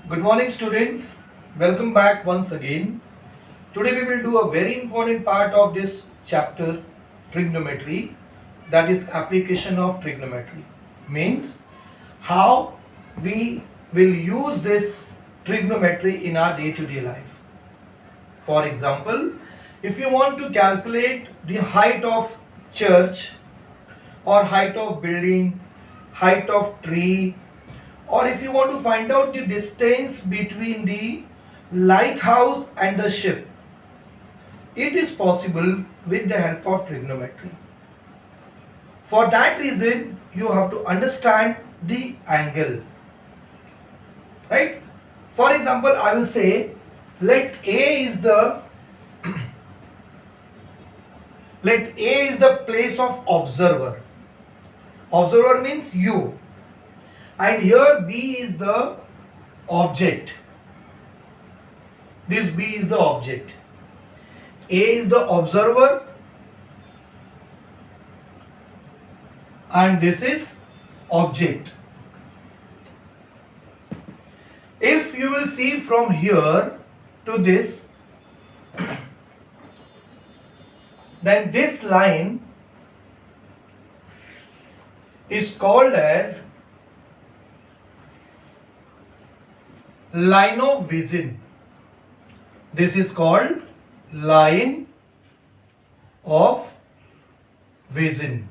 Good morning, students. Welcome back once again. Today we will do a very important part of this chapter, trigonometry, that is application of trigonometry. Means how we will use this trigonometry in our day-to-day life. For example, if you want to calculate the height of church or height of building, height of tree, or if you want to find out the distance between the lighthouse and the ship, it is possible with the help of trigonometry. For that reason, you have to understand the angle, right? For example, I will say let A is the let A is the place of observer. Observer means you, and here B is the object. This B is the object. A is the observer and this is object. If you will see from here to this, then this line is called as line of vision. This is called line of vision.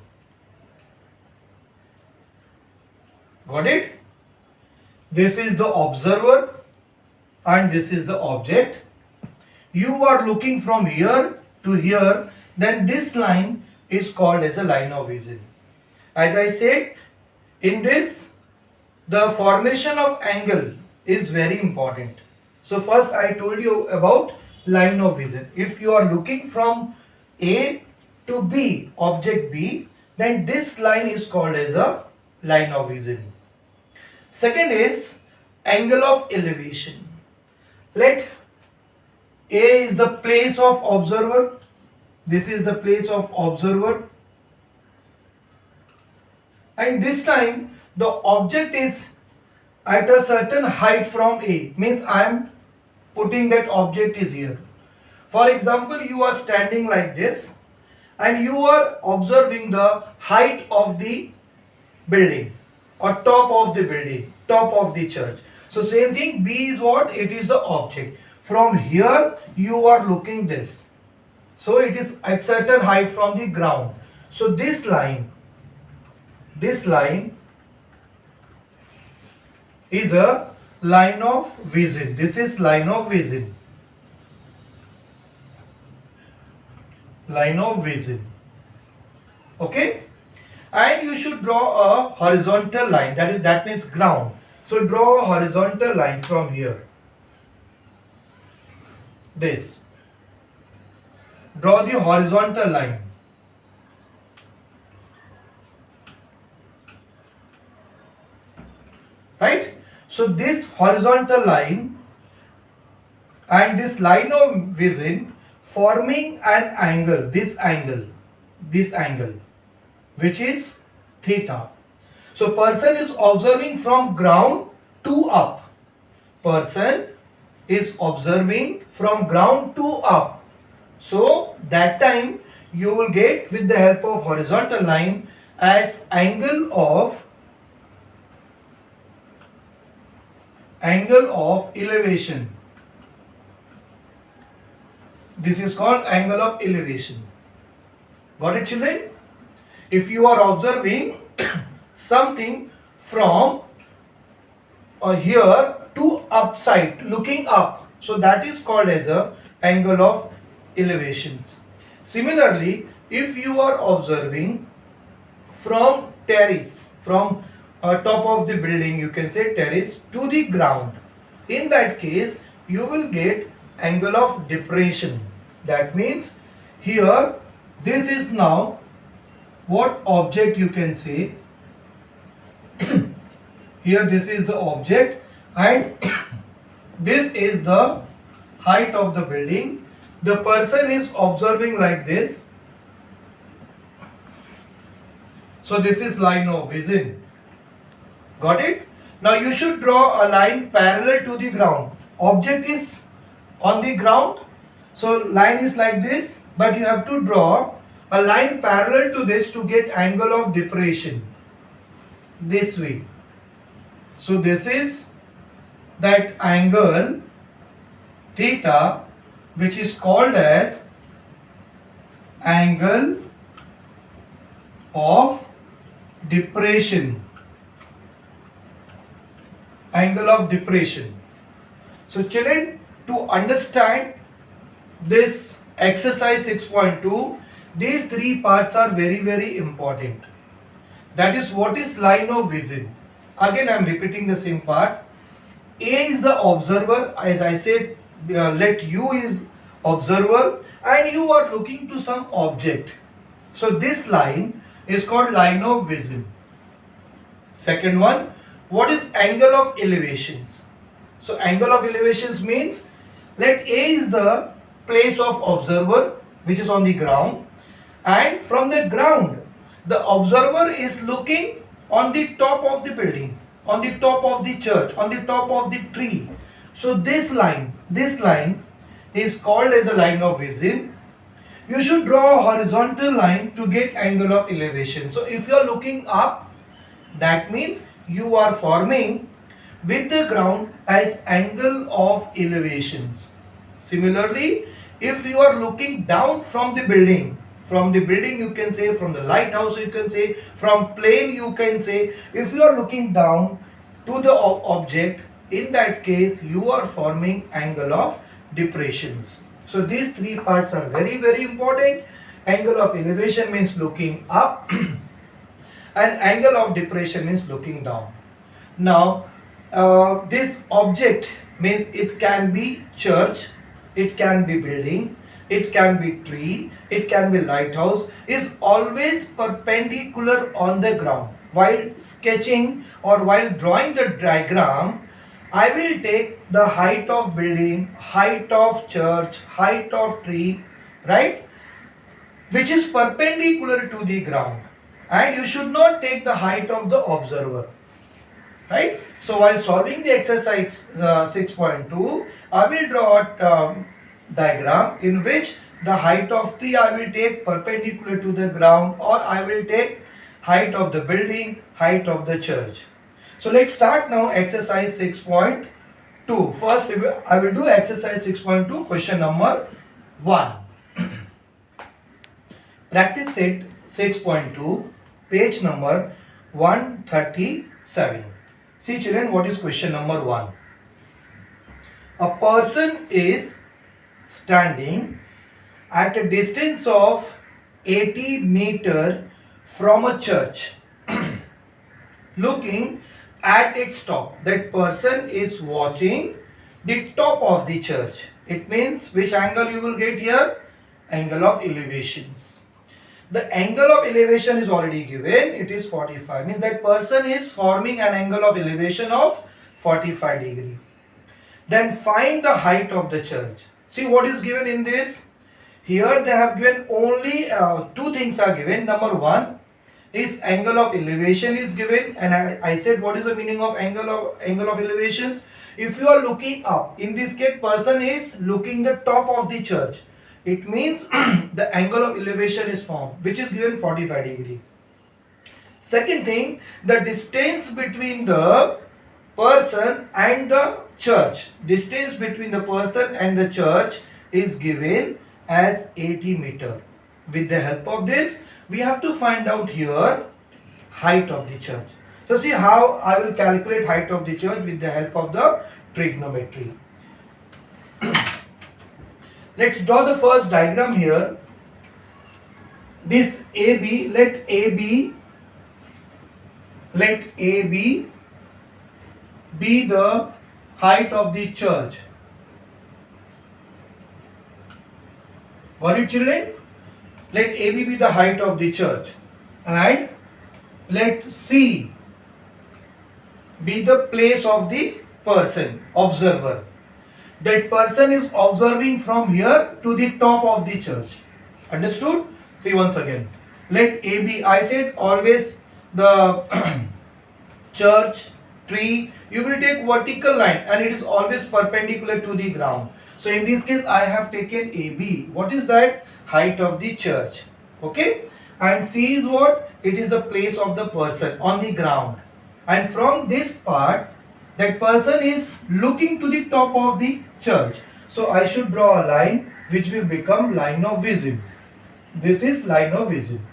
Got it? This is the observer and this is the object. You are looking from here to here, then this line is called as a line of vision. As I said, in this, the formation of angle is very important. So first I told you about line of vision. If you are looking from A to B, object B, then this line is called as a line of vision. Second is angle of elevation. Let A is the place of observer. This is the place of observer. And this time the object is at a certain height from A. Means I am putting that object is here. For example, you are standing like this and you are observing the height of the building or top of the building, top of the church. So same thing, B is what? It is the object. From here you are looking this. So it is at certain height from the ground. So this line is a line of vision. This is line of vision. Line of vision. Okay? And you should draw a horizontal line. That means ground. So draw a horizontal line from here. This. Draw the horizontal line. Right? So this horizontal line and this line of vision forming an angle, this angle, which is theta. So person is observing from ground to up. Person is observing from ground to up. So that time you will get with the help of horizontal line as angle of elevation. This is called angle of elevation. Got it, children? If you are observing something from here to upside, looking up, so that is called as a angle of elevations. Similarly, if you are observing from terrace, from top of the building, you can say terrace, to the ground, in that case you will get angle of depression. That means here this is now what object, you can say here this is the object and this is the height of the building. The person is observing like this. So this is line of vision. Got it? Now you should draw a line parallel to the ground. Object is on the ground, so line is like this, but you have to draw a line parallel to this to get angle of depression this way. So this is that angle theta, which is called as angle of depression. Angle of depression. So children, to understand this exercise 6.2, these three parts are very important. That is, what is line of vision? Again I am repeating the same part. A is the observer, as I said, let U is observer, and you are looking to some object. So this line is called line of vision. Second one, what is angle of elevations? So angle of elevations means, let A is the place of observer, which is on the ground, and from the ground the observer is looking on the top of the building, on the top of the church, on the top of the tree. So this line is called as a line of vision. You should draw a horizontal line to get angle of elevation. So if you are looking up, that means you are forming with the ground as angle of elevations. Similarly, if you are looking down from the building you can say, from the lighthouse you can say, from plane you can say, if you are looking down to the object, in that case you are forming angle of depressions. So these three parts are very important. Angle of elevation means looking up and angle of depression means looking down. Now this object means it can be church, it can be building, it can be tree, it can be lighthouse, is always perpendicular on the ground. While sketching or while drawing the diagram, I will take the height of building, height of church, height of tree, right, which is perpendicular to the ground, and you should not take the height of the observer, right? So while solving the exercise 6.2, I will draw a diagram in which the height of tree I will take perpendicular to the ground, or I will take height of the building, height of the church. So let's start now exercise 6.2. First I will do exercise 6.2, question number 1. Practice set 6.2, page number 137. See children, what is question number 1? A person is standing at a distance of 80 meters from a church looking at its top. That person is watching the top of the church. It means which angle you will get here? Angle of elevations. The angle of elevation is already given. It is 45. Means that person is forming an angle of elevation of 45 degree. Then find the height of the church. See what is given in this. Here they have given only two things are given. Number one is angle of elevation is given, and I said what is the meaning of angle of elevations. If you are looking up, in this case person is looking the top of the church, it means the angle of elevation is formed, which is given 45 degree. Second thing, the distance between the person and the church, distance between the person and the church is given as 80 meter. With the help of this, we have to find out here height of the church. So see how I will calculate height of the church with the help of the trigonometry. Let's draw the first diagram here. This AB, let AB be the height of the church. Got it children? Let AB be the height of the church, and let C be the place of the person, observer. That person is observing from here to the top of the church. Understood? See once again. Let AB, I said always the church, tree, you will take vertical line and it is always perpendicular to the ground. So in this case I have taken AB. What is that? Height of the church. Okay. And C is what? It is the place of the person on the ground. And from this part, that person is looking to the top of the church. So I should draw a line which will become line of vision. This is line of vision.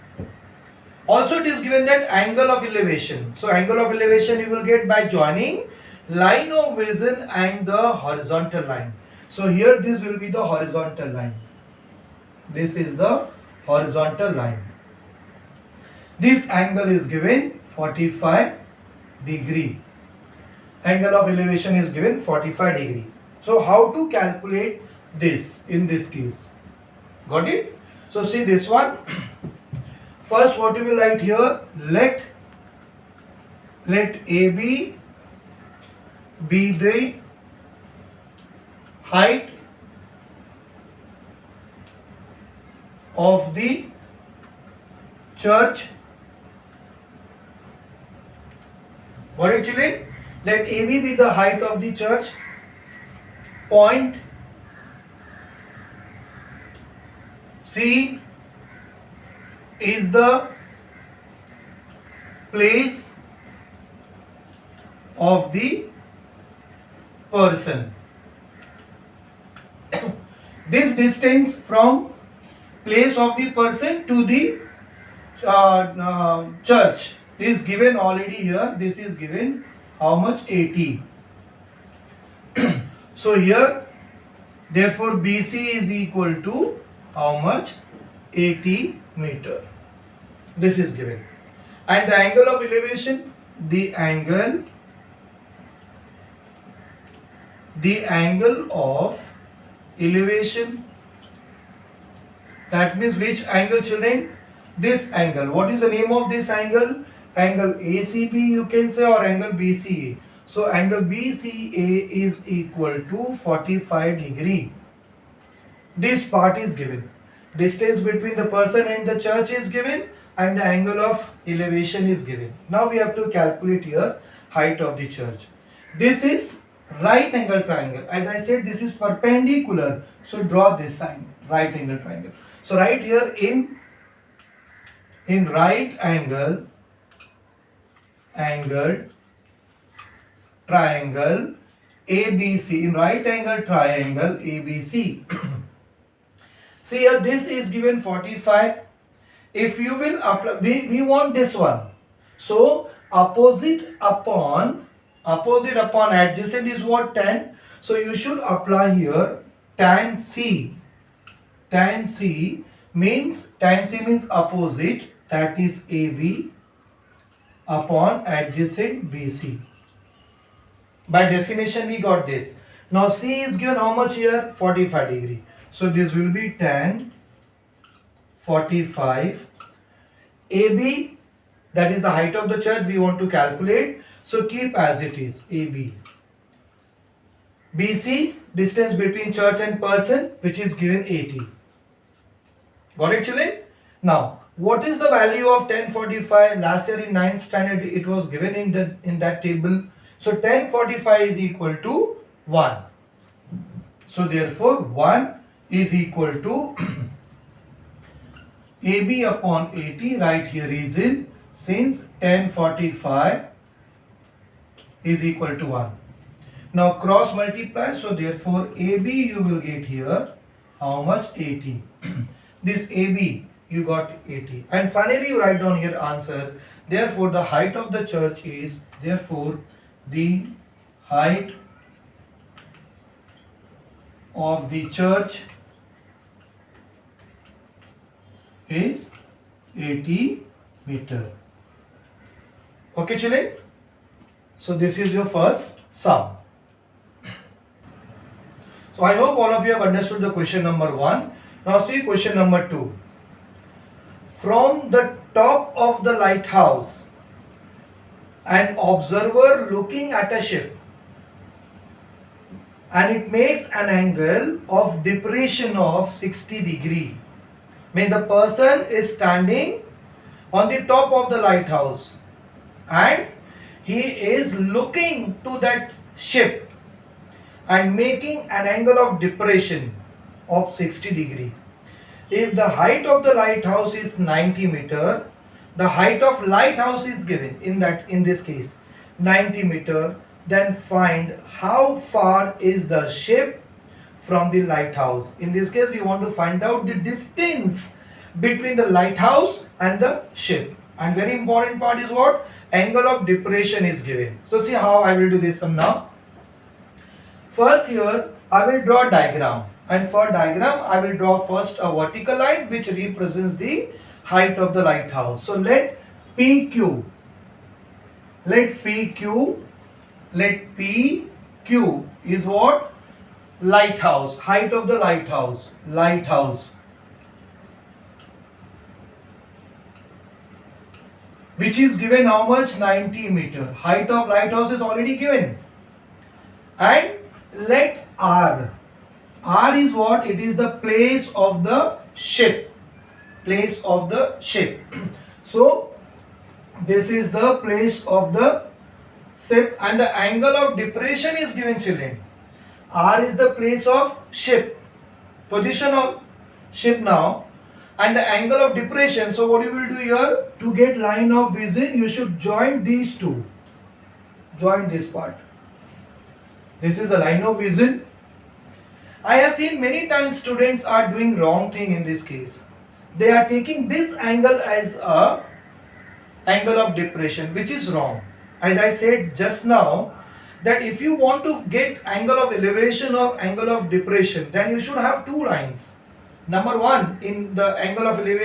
Also it is given that angle of elevation. So angle of elevation you will get by joining line of vision and the horizontal line. So here this will be the horizontal line. This is the horizontal line. This angle is given 45 degree. Angle of elevation is given 45 degree. So how to calculate this in this case? Got it? So see this one. First what you will write here? Let AB be the height of the church. What actually? Let AB be the height of the church. Point C is the place of the person. This distance from place of the person to the church is given already here. This is given how much? 80. So here therefore BC is equal to how much? 80 meter. This is given. And the angle of elevation, the angle of elevation, that means which angle, children? This angle. What is the name of this angle? Angle ACB you can say, or angle BCA. So angle BCA is equal to 45 degree. This part is given. Distance between the person and the church is given and the angle of elevation is given. Now we have to calculate here height of the church. This is right angle triangle. As I said, this is perpendicular. So draw this sign, right angle triangle. So right here in right angle triangle ABC, in right angle triangle ABC. See here, this is given 45. If you will apply, we want this one. So opposite upon adjacent is what? Tan. So you should apply here tan C. Tan C means opposite, that is AB upon adjacent BC. By definition we got this. Now C is given how much here? 45 degree. So this will be tan 45. AB, that is the height of the church we want to calculate. So keep as it is, AB. BC, distance between church and person, which is given 80. Got it, children? Now, what is the value of tan 45? Last year in 9th standard it was given in that table. So tan 45 is equal to 1. So therefore 1 is equal to AB upon 80. Right here is in, since tan 45 is equal to 1. Now cross multiply. So therefore AB you will get here how much? 80. This AB you got 80. And finally you write down here answer. Therefore the height of the church is, therefore the height of the church is 80 meter. Okay, children? So this is your first sum. So I hope all of you have understood the question number 1. Now see question number 2. From the top of the lighthouse, an observer looking at a ship, and it makes an angle of depression of 60 degree. Mean the person is standing on the top of the lighthouse and he is looking to that ship and making an angle of depression of 60 degree. If the height of the lighthouse is 90 meter, the height of lighthouse is given in this case 90 meter, then find how far is the ship from the lighthouse. In this case we want to find out the distance between the lighthouse and the ship, and very important part is what? Angle of depression is given. So see how I will do this one now. First here I will draw a diagram, and for diagram I will draw first a vertical line which represents the height of the lighthouse. So let PQ is what? Lighthouse, height of the lighthouse, which is given how much? 90 meter. Height of lighthouse is already given. And let R is what? It is the place of the ship. So this is the place of the ship, and the angle of depression is given, children. R is the place of ship, position of ship now, and the angle of depression. So what you will do here, to get line of vision, you should join these two. Join this part. This is the line of vision. I have seen many times students are doing wrong thing in this case. They are taking this angle as a angle of depression, which is wrong. As I said just now, that if you want to get angle of elevation or angle of depression, then you should have two lines. Number one, in the angle of elevation